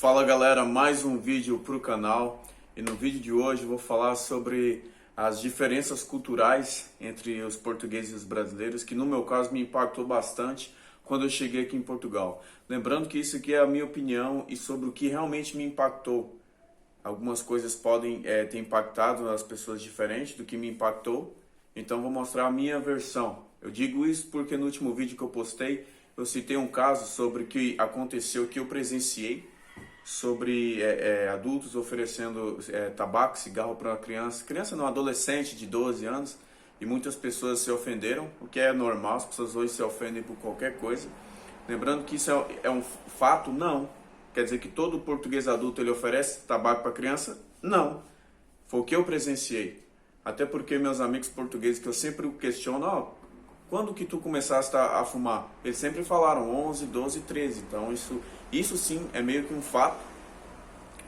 Fala galera, mais um vídeo para o canal e no vídeo de hoje eu vou falar sobre as diferenças culturais entre os portugueses e os brasileiros, que no meu caso me impactou bastante quando eu cheguei aqui em Portugal. Lembrando que isso aqui é a minha opinião e sobre o que realmente me impactou. Algumas coisas podem ter impactado as pessoas diferente do que me impactou, então vou mostrar a minha versão. Eu digo isso porque no último vídeo que eu postei, eu citei um caso sobre o que aconteceu, que eu presenciei, sobre adultos oferecendo tabaco, cigarro para uma criança não, adolescente de 12 anos, e muitas pessoas se ofenderam, o que é normal, as pessoas hoje se ofendem por qualquer coisa. Lembrando que isso é um fato? Não. Quer dizer que todo português adulto ele oferece tabaco para criança? Não. Foi o que eu presenciei. Até porque meus amigos portugueses, que eu sempre questiono, quando que tu começaste a fumar? Eles sempre falaram 11, 12, 13. Então isso sim é meio que um fato,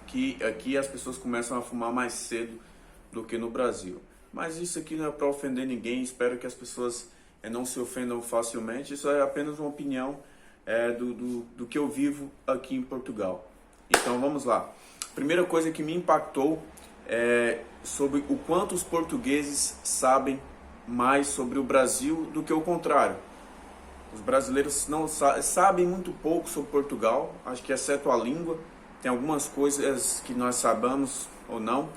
que aqui as pessoas começam a fumar mais cedo do que no Brasil. Mas isso aqui não é para ofender ninguém, espero que as pessoas não se ofendam facilmente. Isso é apenas uma opinião do que eu vivo aqui em Portugal. Então vamos lá. Primeira coisa que me impactou é sobre o quanto os portugueses sabem mais sobre o Brasil do que o contrário. Os brasileiros não sabem muito pouco sobre Portugal, acho que exceto a língua, tem algumas coisas que nós sabemos ou não,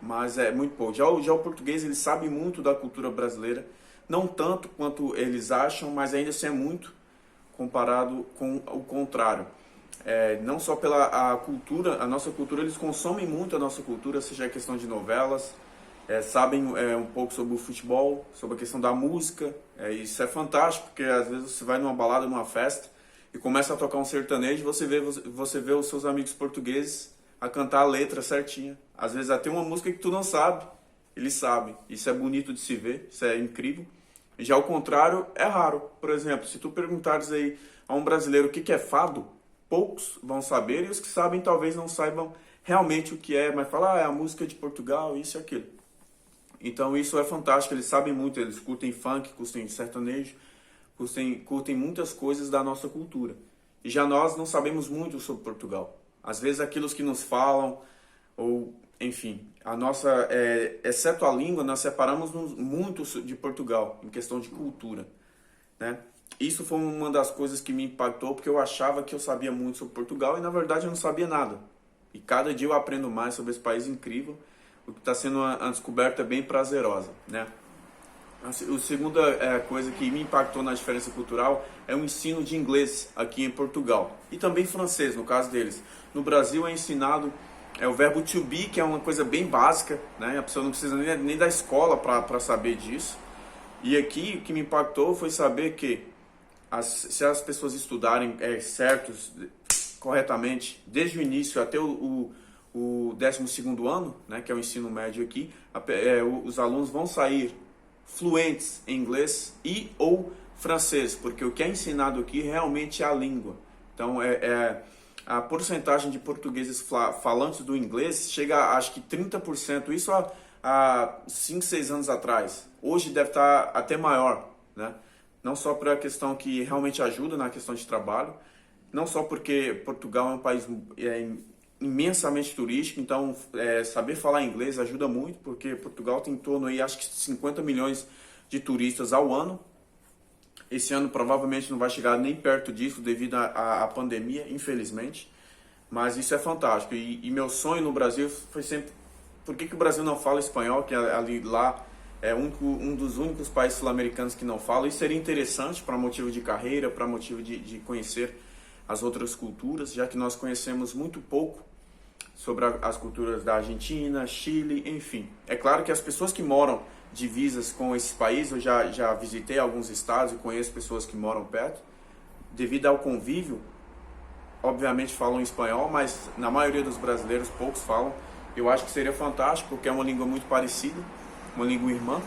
mas é muito pouco. Já o português, ele sabe muito da cultura brasileira, não tanto quanto eles acham, mas ainda assim é muito comparado com o contrário. Não só pela cultura, a nossa cultura, eles consomem muito a nossa cultura, seja a questão de novelas, sabem um pouco sobre o futebol, sobre a questão da música. Isso é fantástico, porque às vezes você vai numa balada, numa festa, e começa a tocar um sertanejo, você vê os seus amigos portugueses a cantar a letra certinha. Às vezes até uma música que tu não sabe, eles sabem. Isso é bonito de se ver, isso é incrível. Já o contrário é raro. Por exemplo, se tu perguntares aí a um brasileiro o que é fado, poucos vão saber, e os que sabem talvez não saibam realmente o que é, mas falam, é a música de Portugal, isso e aquilo. Então isso é fantástico, eles sabem muito, eles curtem funk, curtem sertanejo, curtem muitas coisas da nossa cultura. E já nós não sabemos muito sobre Portugal. Às vezes aquilo que nos falam, ou enfim, a nossa, exceto a língua, nós separamos muito de Portugal, em questão de cultura, né? Isso foi uma das coisas que me impactou, porque eu achava que eu sabia muito sobre Portugal e na verdade eu não sabia nada. E cada dia eu aprendo mais sobre esse país incrível, o que está sendo uma descoberta bem prazerosa, né? A segunda coisa que me impactou na diferença cultural é o ensino de inglês aqui em Portugal. E também francês, no caso deles. No Brasil é ensinado o verbo to be, que é uma coisa bem básica, né? A pessoa não precisa nem da escola para saber disso. E aqui o que me impactou foi saber que se as pessoas estudarem certos, corretamente, desde o início até o 12º ano, né, que é o ensino médio aqui, os alunos vão sair fluentes em inglês e ou francês, porque o que é ensinado aqui realmente é a língua. Então a porcentagem de portugueses falantes do inglês chega a acho que 30%, isso há 5, 6 anos atrás. Hoje deve estar até maior, né? Não só para a questão que realmente ajuda na questão de trabalho, não só porque Portugal é um país imensamente turístico, então saber falar inglês ajuda muito, porque Portugal tem em torno aí, acho que 50 milhões de turistas ao ano. Esse ano provavelmente não vai chegar nem perto disso devido à pandemia, infelizmente, mas isso é fantástico. E meu sonho no Brasil foi sempre, por que o Brasil não fala espanhol, que lá é um dos únicos países sul-americanos que não fala. Isso seria interessante para motivo de carreira, para motivo de conhecer as outras culturas, já que nós conhecemos muito pouco sobre as culturas da Argentina, Chile, enfim. É claro que as pessoas que moram divisas com esses países, eu já visitei alguns estados e conheço pessoas que moram perto, devido ao convívio, obviamente falam espanhol, mas na maioria dos brasileiros poucos falam. Eu acho que seria fantástico, porque é uma língua muito parecida, uma língua irmã.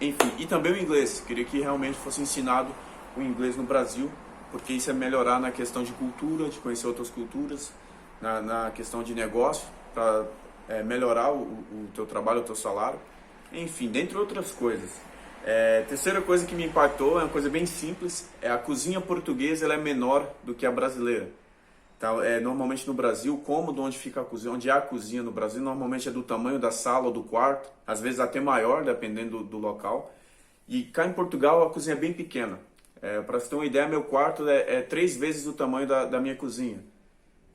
Enfim, e também o inglês, queria que realmente fosse ensinado o inglês no Brasil, porque isso é melhorar na questão de cultura, de conhecer outras culturas, na questão de negócio, para melhorar o teu trabalho, o teu salário, enfim, dentre outras coisas. Terceira coisa que me impactou é uma coisa bem simples, a cozinha portuguesa ela é menor do que a brasileira. Então, normalmente no Brasil, o cômodo onde fica a cozinha, onde há a cozinha no Brasil, normalmente é do tamanho da sala ou do quarto, às vezes até maior, dependendo do local. E cá em Portugal a cozinha é bem pequena. Para você ter uma ideia, meu quarto é 3 vezes o tamanho da minha cozinha.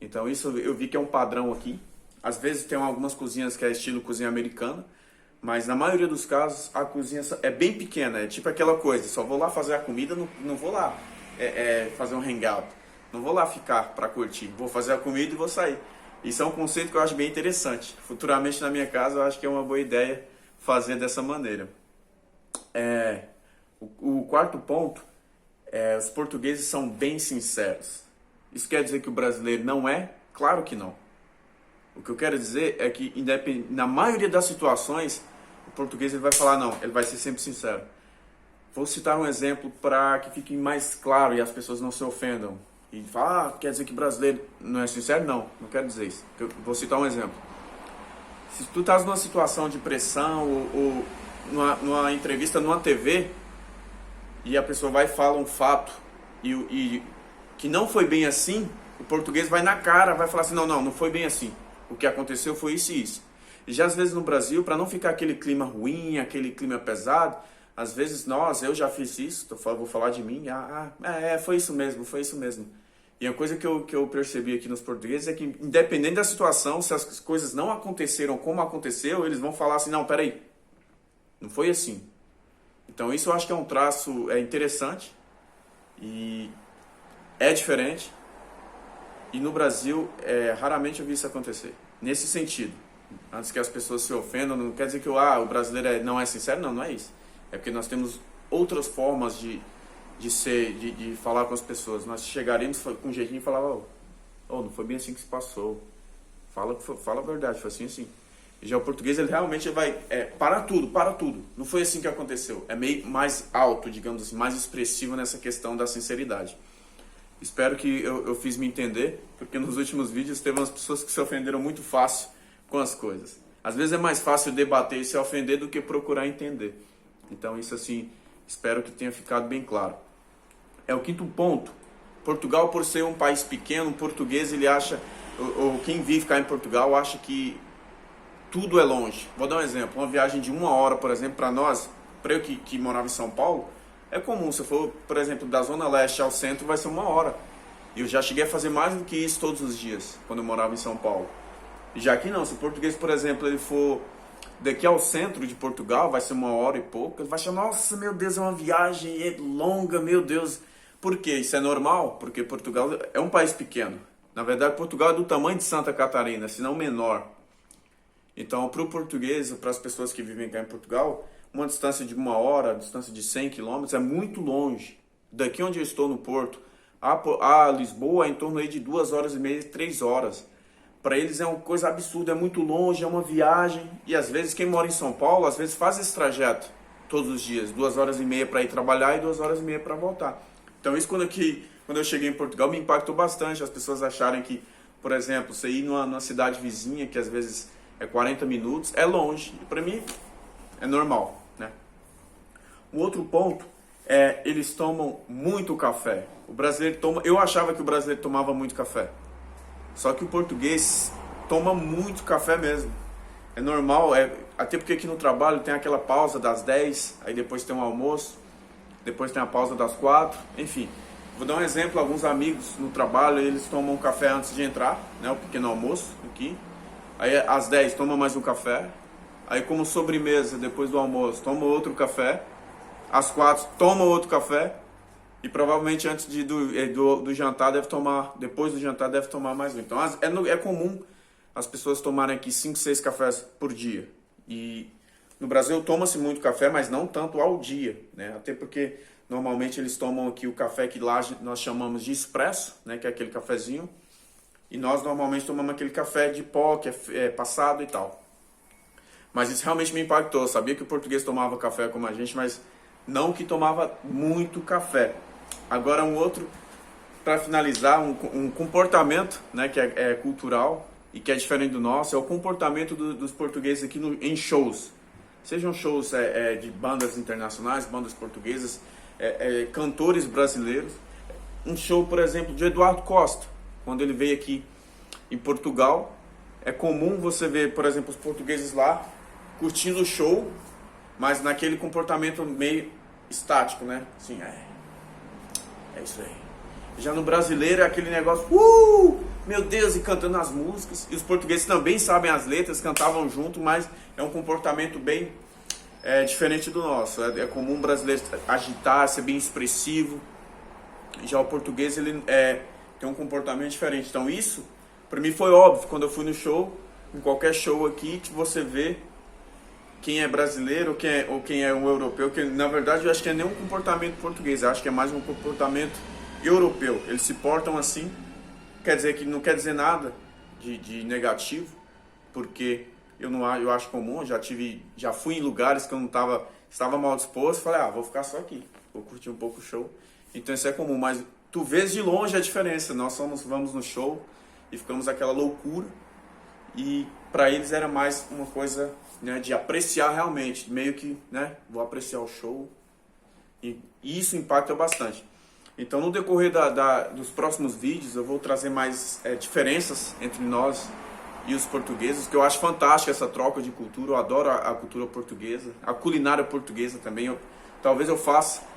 Então isso eu vi que é um padrão aqui. Às vezes tem algumas cozinhas que é estilo cozinha americana, mas na maioria dos casos a cozinha é bem pequena. É tipo aquela coisa, só vou lá fazer a comida, não vou lá fazer um hangout. Não vou lá ficar para curtir, vou fazer a comida e vou sair. Isso é um conceito que eu acho bem interessante. Futuramente na minha casa eu acho que é uma boa ideia fazer dessa maneira. O quarto ponto, os portugueses são bem sinceros. Isso quer dizer que o brasileiro não é? Claro que não. O que eu quero dizer é que na maioria das situações, o português ele vai falar não, ele vai ser sempre sincero. Vou citar um exemplo para que fique mais claro e as pessoas não se ofendam. E fala, quer dizer que brasileiro não é sincero? Não quero dizer isso. Eu vou citar um exemplo. Se tu estás numa situação de pressão ou numa entrevista numa TV e a pessoa vai e fala um fato e que não foi bem assim, o português vai na cara, vai falar assim, não foi bem assim. O que aconteceu foi isso e isso. E já às vezes no Brasil, para não ficar aquele clima ruim, aquele clima pesado, às vezes eu já fiz isso, vou falar de mim, foi isso mesmo. E a coisa que eu percebi aqui nos portugueses é que, independente da situação, se as coisas não aconteceram como aconteceu, eles vão falar assim, não, peraí, não foi assim. Então isso eu acho que é um traço interessante e é diferente. E no Brasil, raramente eu vi isso acontecer. Nesse sentido, antes que as pessoas se ofendam, não quer dizer que o brasileiro não é sincero, não é isso. É porque nós temos outras formas de falar com as pessoas. Nós chegaremos com um jeitinho e falar, não foi bem assim que se passou. Fala a verdade, foi assim. E já o português, ele realmente vai, para tudo. Não foi assim que aconteceu. É meio mais alto, digamos assim, mais expressivo nessa questão da sinceridade. Espero que eu fiz me entender, porque nos últimos vídeos teve umas pessoas que se ofenderam muito fácil com as coisas. Às vezes é mais fácil debater e se ofender do que procurar entender. Então isso assim, espero que tenha ficado bem claro. O quinto ponto. Portugal, por ser um país pequeno, o português ele acha, ou quem vive cá em Portugal acha que tudo é longe. Vou dar um exemplo, uma viagem de 1 hora, por exemplo, para nós, para eu que morava em São Paulo, é comum. Se eu for, por exemplo, da Zona Leste ao centro, vai ser 1 hora. E eu já cheguei a fazer mais do que isso todos os dias, quando eu morava em São Paulo. E já aqui não, se o português, por exemplo, ele for daqui ao centro de Portugal, vai ser 1 hora e pouco, ele vai achar, nossa, meu Deus, é uma viagem longa, meu Deus. Por quê? Isso é normal? Porque Portugal é um país pequeno. Na verdade, Portugal é do tamanho de Santa Catarina, se não menor. Então, para o português, para as pessoas que vivem cá em Portugal, uma distância de 1 hora, distância de 100 quilômetros, é muito longe. Daqui onde eu estou no Porto, a Lisboa é em torno aí de 2 horas e meia, 3 horas. Para eles é uma coisa absurda, é muito longe, é uma viagem. E às vezes quem mora em São Paulo, às vezes faz esse trajeto todos os dias. 2 horas e meia para ir trabalhar e 2 horas e meia para voltar. Então isso quando eu cheguei em Portugal me impactou bastante. As pessoas acharem que, por exemplo, você ir numa cidade vizinha, que às vezes é 40 minutos, é longe. Para mim é normal, né? Um outro ponto é eles tomam muito café. O brasileiro toma, eu achava que o brasileiro tomava muito café. Só que o português toma muito café mesmo. É normal, até porque aqui no trabalho tem aquela pausa das 10, aí depois tem um almoço, depois tem a pausa das 4, enfim. Vou dar um exemplo, alguns amigos no trabalho, eles tomam café antes de entrar, né, o pequeno almoço aqui. Aí às 10 toma mais um café. Aí como sobremesa, depois do almoço, toma outro café. Às 4 toma outro café. E provavelmente antes do jantar deve tomar, depois do jantar deve tomar mais um. Então é comum as pessoas tomarem aqui 5, 6 cafés por dia. E no Brasil toma-se muito café, mas não tanto ao dia, né? Até porque normalmente eles tomam aqui o café que lá nós chamamos de expresso, né? Que é aquele cafezinho. E nós normalmente tomamos aquele café de pó, que é passado e tal. Mas isso realmente me impactou. Eu sabia que o português tomava café como a gente, mas não que tomava muito café. Agora um outro, para finalizar, um comportamento, né, que é cultural e que é diferente do nosso, é o comportamento dos portugueses aqui em shows. Sejam shows de bandas internacionais, bandas portuguesas, cantores brasileiros. Um show, por exemplo, de Eduardo Costa. Quando ele veio aqui em Portugal, é comum você ver, por exemplo, os portugueses lá curtindo o show, mas naquele comportamento meio estático, né? Assim, é isso aí. Já no brasileiro é aquele negócio, meu Deus, e cantando as músicas. E os portugueses também sabem as letras, cantavam junto, mas é um comportamento bem diferente do nosso. É comum o brasileiro agitar, ser bem expressivo. Já o português, ele tem um comportamento diferente. Então isso, para mim foi óbvio, quando eu fui no show, em qualquer show aqui, que você vê quem é brasileiro ou quem é um europeu, que na verdade eu acho que é nem um comportamento português, eu acho que é mais um comportamento europeu. Eles se portam assim, quer dizer que não quer dizer nada de negativo, porque eu acho comum, já fui em lugares que eu não estava mal disposto, falei, vou ficar só aqui, vou curtir um pouco o show. Então isso é comum, mas tu vês de longe a diferença. Nós vamos no show e ficamos aquela loucura, e para eles era mais uma coisa, né, de apreciar realmente, meio que, né, vou apreciar o show, e isso impacta bastante. Então no decorrer dos próximos vídeos eu vou trazer mais diferenças entre nós e os portugueses, que eu acho fantástica essa troca de cultura. Eu adoro a cultura portuguesa, a culinária portuguesa também. Talvez eu faça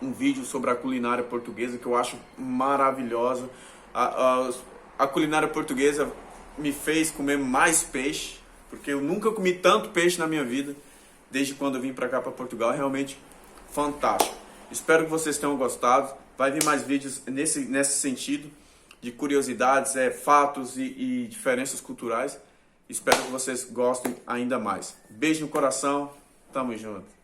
um vídeo sobre a culinária portuguesa, que eu acho maravilhosa. A culinária portuguesa me fez comer mais peixe, porque eu nunca comi tanto peixe na minha vida desde quando eu vim para cá, para Portugal. É realmente fantástico. Espero que vocês tenham gostado. Vai vir mais vídeos nesse sentido, de curiosidades, fatos e diferenças culturais. Espero que vocês gostem ainda mais. Beijo no coração, tamo junto.